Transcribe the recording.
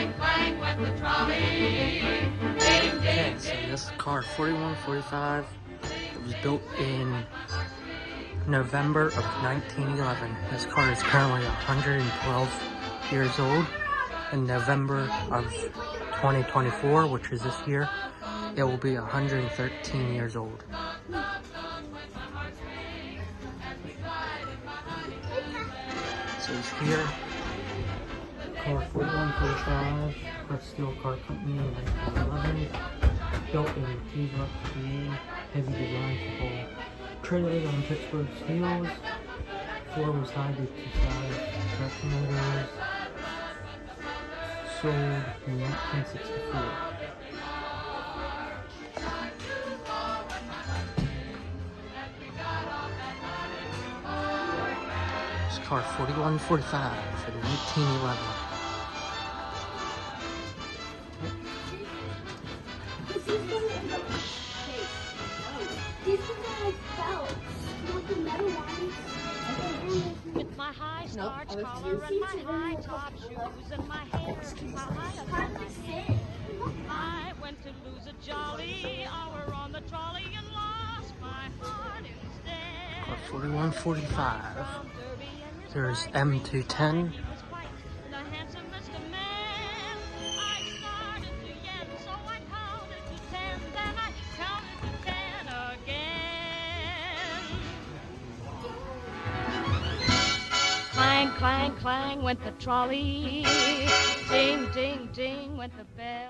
Clang, clang went the trolley. Ding, ding, Okay, so this is car 4145. It was built in November of 1911. This car is currently 112 years old. In November of 2024, which is this year, it will be 113 years old. So it's here, car 4145, Red Steel Car Company in 1911, built in Pittsburgh, PA, heavy design for trailers on Pittsburgh steels, floor was high due to size, traction motors, sold in 1964. It's car 4145 for 1911. With my high starch collar and my high top shoes and my hair high up on my head, I went to lose a jolly hour on the trolley and lost my heart instead. Car 4145. There's M210. The handsomest of men. I started to yen, so I counted to 10, then I counted to 10 again. Clang, clang, clang went the trolley. Ding, ding, ding went the bell.